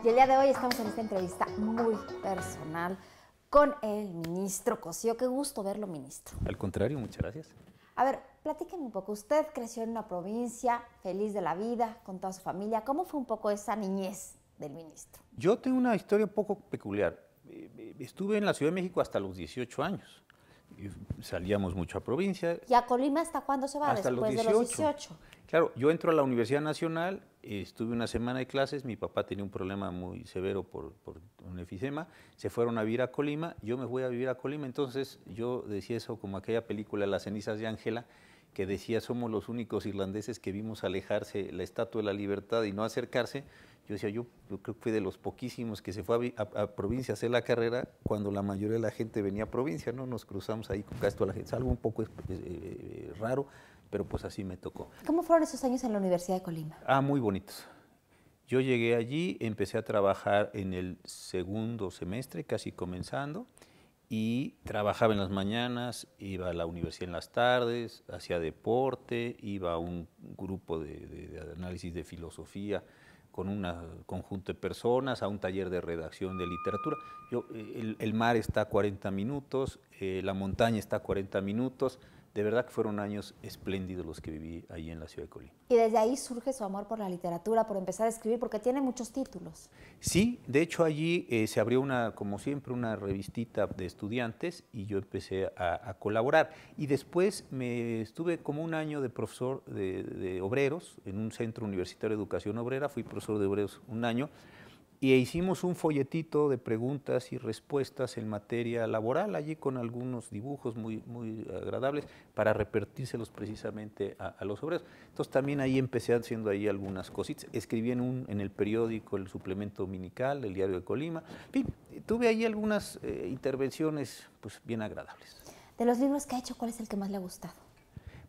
Y el día de hoy estamos en esta entrevista muy personal con el ministro Cosío. Qué gusto verlo, ministro. Al contrario, muchas gracias. A ver, platíqueme un poco. Usted creció en una provincia, feliz de la vida, con toda su familia. ¿Cómo fue un poco esa niñez del ministro? Yo tengo una historia un poco peculiar. Estuve en la Ciudad de México hasta los 18 años. Salíamos mucho a provincia. ¿Y a Colima hasta cuándo se va? Hasta Después los de los 18. Claro, yo entro a la Universidad Nacional, estuve una semana de clases, mi papá tenía un problema muy severo por un efisema, se fueron a vivir a Colima, yo me voy a vivir a Colima, entonces yo decía eso como aquella película Las cenizas de Ángela, que decía somos los únicos irlandeses que vimos alejarse la Estatua de la Libertad y no acercarse. Yo decía, yo creo que fui de los poquísimos que se fue a provincia a hacer la carrera cuando la mayoría de la gente venía a provincia, ¿no? Nos cruzamos ahí con casi toda la gente, es algo un poco raro, pero pues así me tocó. ¿Cómo fueron esos años en la Universidad de Colima? Muy bonitos. Yo llegué allí, empecé a trabajar en el segundo semestre, casi comenzando, y trabajaba en las mañanas, iba a la universidad en las tardes, hacía deporte, iba a un grupo de análisis de filosofía con un conjunto de personas, a un taller de redacción de literatura. El mar está a 40 minutos, la montaña está a 40 minutos, de verdad que fueron años espléndidos los que viví ahí en la ciudad de Colima. Y desde ahí surge su amor por la literatura, por empezar a escribir, porque tiene muchos títulos. Sí, de hecho allí se abrió como siempre, una revistita de estudiantes y yo empecé a colaborar. Y después estuve como un año de profesor de obreros en un centro universitario de educación obrera, fui profesor de obreros un año, y hicimos un folletito de preguntas y respuestas en materia laboral, allí con algunos dibujos muy agradables para repartírselos precisamente a los obreros. Entonces también ahí empecé haciendo ahí algunas cositas. Escribí en el periódico, el suplemento dominical, el Diario de Colima. En fin, tuve ahí algunas intervenciones pues, bien agradables. De los libros que ha hecho, ¿cuál es el que más le ha gustado?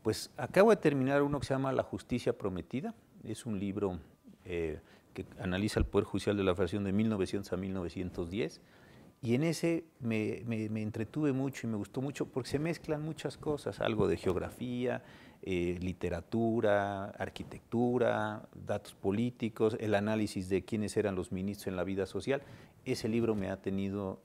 Pues acabo de terminar uno que se llama La Justicia Prometida. Es un libro que analiza el Poder Judicial de la Federación de 1900 a 1910, y en ese me entretuve mucho y me gustó mucho porque se mezclan muchas cosas, algo de geografía, literatura, arquitectura, datos políticos, el análisis de quiénes eran los ministros en la vida social. Ese libro me ha tenido,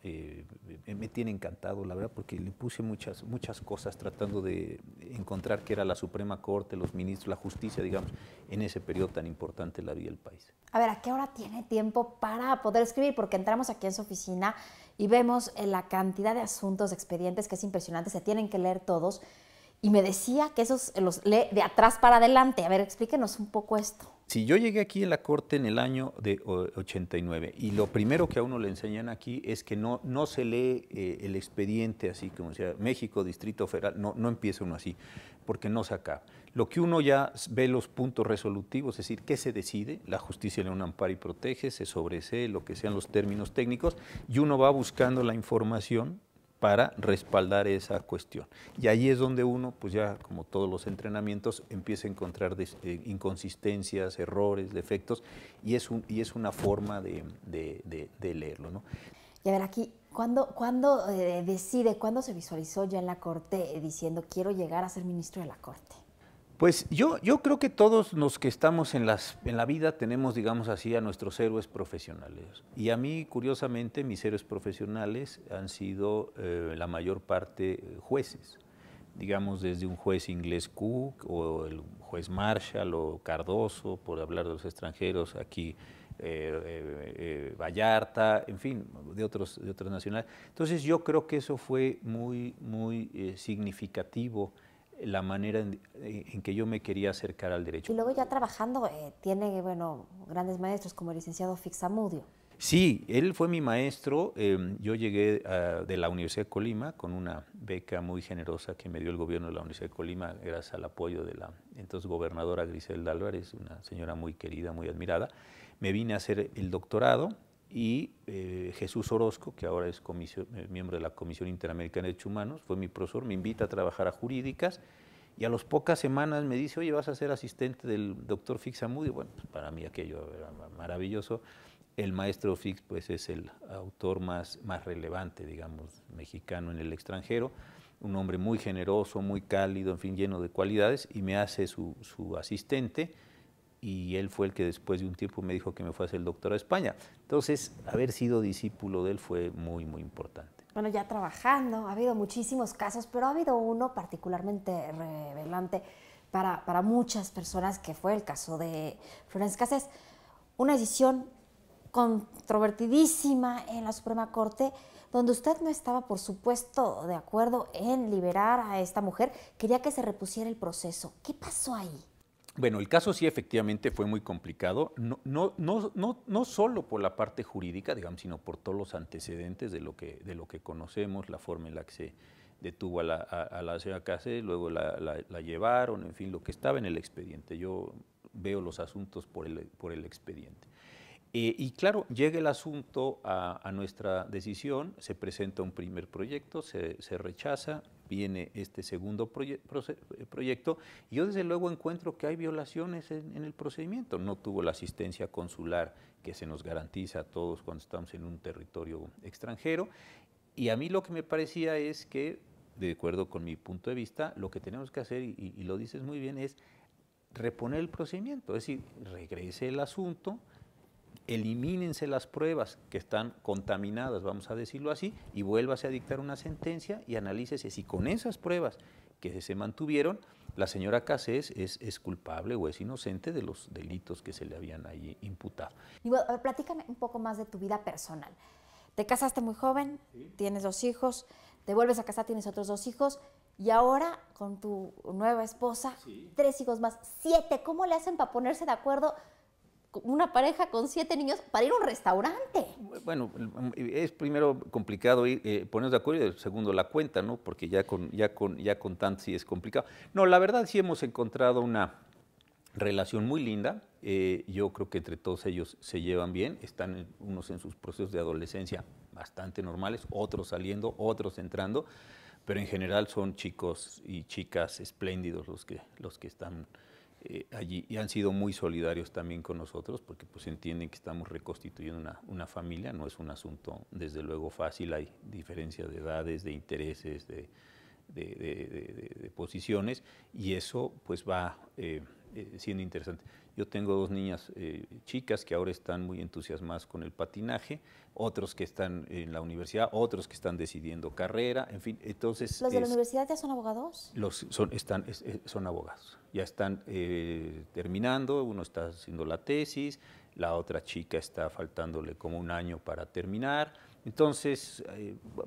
me tiene encantado, la verdad, porque le puse muchas cosas tratando de encontrar qué era la Suprema Corte, los ministros, la justicia, digamos, en ese periodo tan importante en la vida del país. A ver, ¿a qué hora tiene tiempo para poder escribir? Porque entramos aquí en su oficina y vemos la cantidad de asuntos, de expedientes, que es impresionante, se tienen que leer todos. Y me decía que esos los lee de atrás para adelante. A ver, explíquenos un poco esto. Sí, yo llegué aquí en la Corte en el año de 89 y lo primero que a uno le enseñan aquí es que no se lee el expediente así como decía México, Distrito Federal, no empieza uno así, porque no se acaba. Lo que uno ya ve los puntos resolutivos, es decir, qué se decide, la justicia le da un amparo y protege, se sobresee lo que sean los términos técnicos y uno va buscando la información para respaldar esa cuestión. Y ahí es donde uno, pues ya como todos los entrenamientos, empieza a encontrar inconsistencias, errores, defectos, y es una forma de leerlo, ¿no? Y a ver, aquí, ¿cuándo decide, cuándo se visualizó ya en la Corte diciendo quiero llegar a ser ministro de la Corte? Pues yo creo que todos los que estamos en la vida tenemos, digamos así, a nuestros héroes profesionales. Y a mí, curiosamente, mis héroes profesionales han sido la mayor parte jueces. Digamos, desde un juez inglés Cook, o el juez Marshall, o Cardoso, por hablar de los extranjeros, aquí Vallarta, en fin, de otras nacionales. Entonces yo creo que eso fue muy significativo, la manera en que yo me quería acercar al derecho. Y luego ya trabajando, tiene, bueno, grandes maestros como el licenciado Fixamudio. Sí, él fue mi maestro. Yo llegué de la Universidad de Colima con una beca muy generosa que me dio el gobierno de la Universidad de Colima gracias al apoyo de la entonces gobernadora Griselda Álvarez, una señora muy querida, muy admirada. Me vine a hacer el doctorado y Jesús Orozco, que ahora es miembro de la Comisión Interamericana de Derechos Humanos, fue mi profesor, me invita a trabajar a jurídicas y a las pocas semanas me dice, oye, vas a ser asistente del doctor Fixamudio. Bueno, pues para mí aquello era maravilloso. El maestro Fix pues, es el autor más relevante, digamos, mexicano en el extranjero, un hombre muy generoso, muy cálido, en fin, lleno de cualidades, y me hace su asistente. y él fue el que después de un tiempo me dijo que me fue a hacer el doctorado a España. Entonces, haber sido discípulo de él fue muy, muy importante. Bueno, ya trabajando, ha habido muchísimos casos, pero ha habido uno particularmente revelante para muchas personas, que fue el caso de Florence Cassés. Una decisión controvertidísima en la Suprema Corte, donde usted no estaba, por supuesto, de acuerdo en liberar a esta mujer, quería que se repusiera el proceso. ¿Qué pasó ahí? Bueno, el caso sí efectivamente fue muy complicado, no solo por la parte jurídica, digamos, sino por todos los antecedentes de lo que conocemos, la forma en la que se detuvo a la señora Cassés, luego la llevaron, en fin, lo que estaba en el expediente. Yo veo los asuntos por el expediente. Y claro, llega el asunto a nuestra decisión, se presenta un primer proyecto, se rechaza, viene este segundo proyecto, y yo desde luego encuentro que hay violaciones en el procedimiento. No tuvo la asistencia consular que se nos garantiza a todos cuando estamos en un territorio extranjero, y a mí lo que me parecía es que, de acuerdo con mi punto de vista, lo que tenemos que hacer, y lo dices muy bien, es reponer el procedimiento, es decir, regrese el asunto, elimínense las pruebas que están contaminadas, vamos a decirlo así, y vuélvase a dictar una sentencia y analícese si con esas pruebas que se mantuvieron, la señora Cassés es culpable o es inocente de los delitos que se le habían ahí imputado. Y bueno, platícame un poco más de tu vida personal. Te casaste muy joven, sí, tienes 2 hijos, te vuelves a casar, tienes otros 2 hijos, y ahora con tu nueva esposa, sí, 3 hijos más, 7. ¿Cómo le hacen para ponerse de acuerdo una pareja con 7 niños para ir a un restaurante? Bueno, es primero complicado ponernos de acuerdo, y segundo la cuenta, ¿no? Porque ya con tanto sí es complicado. No, la verdad sí hemos encontrado una relación muy linda. Yo creo que entre todos ellos se llevan bien, están unos en sus procesos de adolescencia bastante normales, otros saliendo, otros entrando, pero en general son chicos y chicas espléndidos los que están allí, y han sido muy solidarios también con nosotros, porque pues entienden que estamos reconstituyendo una familia. No es un asunto desde luego fácil, hay diferencias de edades, de intereses, de posiciones, y eso pues va siendo interesante. Yo tengo 2 niñas chicas que ahora están muy entusiasmadas con el patinaje, otros que están en la universidad, otros que están decidiendo carrera, en fin, entonces... ¿Los de la universidad ya son abogados? Son abogados, ya están terminando, uno está haciendo la tesis, la otra chica está faltándole como un año para terminar, entonces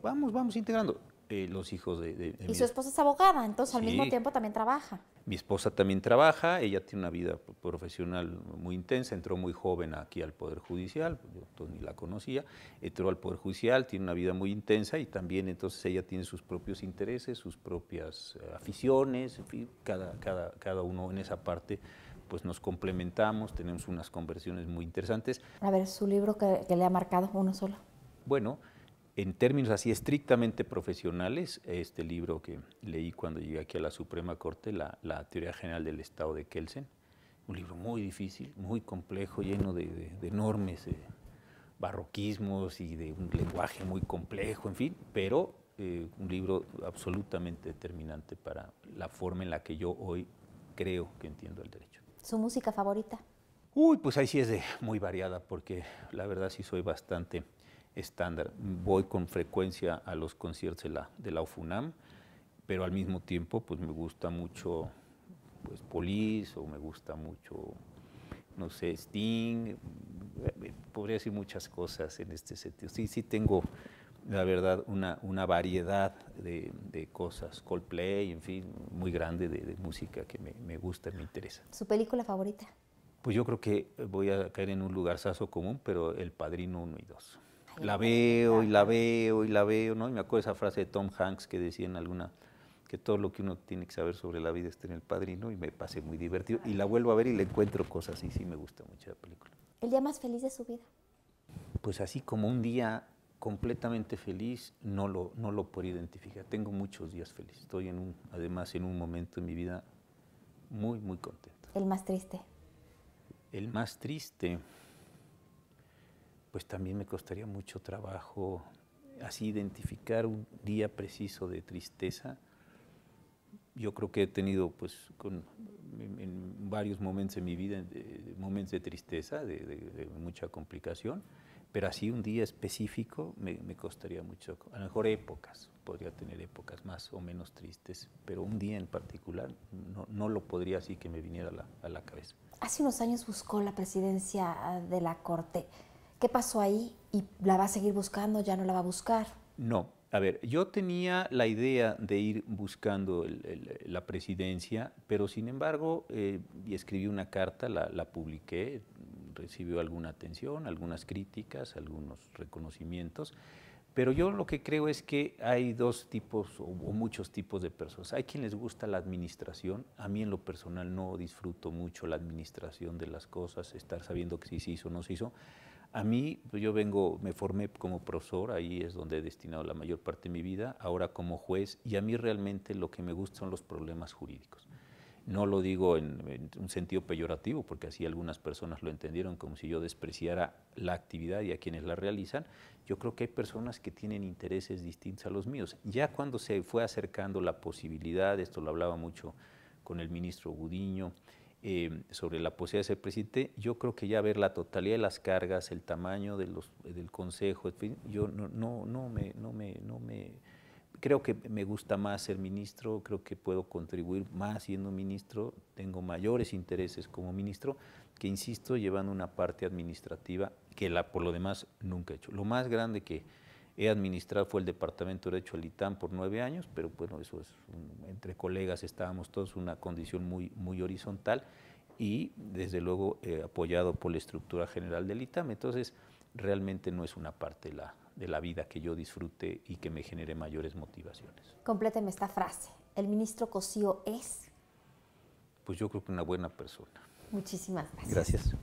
vamos integrando. Los hijos y su esposa es abogada, entonces al sí, mismo tiempo también trabaja. Mi esposa también trabaja, ella tiene una vida profesional muy intensa, entró muy joven aquí al Poder Judicial, yo ni la conocía, entró al Poder Judicial, tiene una vida muy intensa, y también entonces ella tiene sus propios intereses, sus propias aficiones, en fin, cada uno en esa parte pues nos complementamos, tenemos unas conversiones muy interesantes. A ver, su libro que le ha marcado, uno solo. Bueno, en términos así estrictamente profesionales, este libro que leí cuando llegué aquí a la Suprema Corte, la Teoría General del Estado de Kelsen, un libro muy difícil, muy complejo, lleno de enormes barroquismos y de un lenguaje muy complejo, en fin, pero un libro absolutamente determinante para la forma en la que yo hoy creo que entiendo el derecho. ¿Su música favorita? Uy, pues ahí sí es muy variada, porque la verdad sí soy bastante estándar. Voy con frecuencia a los conciertos de la UFUNAM, pero al mismo tiempo pues me gusta mucho pues Police, o me gusta mucho, no sé, Sting, podría decir muchas cosas en este sentido. Sí tengo, la verdad, una variedad de cosas, Coldplay, en fin, muy grande de música que me gusta y me interesa. ¿Su película favorita? Pues yo creo que voy a caer en un lugarzazo común, pero El Padrino 1 y 2. La veo y la veo y la veo, ¿no? Y me acuerdo esa frase de Tom Hanks que decía en alguna, que todo lo que uno tiene que saber sobre la vida está en El Padrino, y me pasé muy divertido. Y la vuelvo a ver y le encuentro cosas, y sí me gusta mucho la película. ¿El día más feliz de su vida? Pues así como un día completamente feliz, no lo puedo identificar. Tengo muchos días felices. Estoy además en un momento en mi vida muy, muy contento. ¿El más triste? El más triste, pues también me costaría mucho trabajo así identificar un día preciso de tristeza. yo creo que he tenido pues en varios momentos en mi vida momentos de tristeza, de mucha complicación, pero así un día específico me costaría mucho. A lo mejor épocas, podría tener épocas más o menos tristes, pero un día en particular no lo podría así que me viniera a la cabeza. Hace unos años buscó la presidencia de la Corte. ¿Qué pasó ahí? ¿Y la va a seguir buscando? ¿Ya no la va a buscar? No, a ver, yo tenía la idea de ir buscando la presidencia, pero sin embargo, y escribí una carta, la publiqué, recibió alguna atención, algunas críticas, algunos reconocimientos, pero yo lo que creo es que hay dos tipos o muchos tipos de personas. Hay quien les gusta la administración. A mí en lo personal no disfruto mucho la administración de las cosas, estar sabiendo que si se hizo o no se hizo. A mí, pues yo me formé como profesor, ahí es donde he destinado la mayor parte de mi vida, ahora como juez, y a mí realmente lo que me gusta son los problemas jurídicos. No lo digo en un sentido peyorativo, porque así algunas personas lo entendieron como si yo despreciara la actividad y a quienes la realizan. Yo creo que hay personas que tienen intereses distintos a los míos. Ya cuando se fue acercando la posibilidad, esto lo hablaba mucho con el ministro Gudiño, sobre la posibilidad de ser presidente, yo creo que ya ver la totalidad de las cargas, el tamaño del Consejo, en fin, yo creo que me gusta más ser ministro, creo que puedo contribuir más siendo ministro, tengo mayores intereses como ministro, que insisto, llevando una parte administrativa que por lo demás nunca he hecho. Lo más grande que he administrado fue el Departamento de Derecho del ITAM por 9 años, pero bueno, eso es, entre colegas estábamos todos en una condición muy horizontal y desde luego apoyado por la estructura general del ITAM. Entonces, realmente no es una parte de la vida que yo disfrute y que me genere mayores motivaciones. Compléteme esta frase. ¿El ministro Cosío es? Pues yo creo que una buena persona. Muchísimas gracias. Gracias.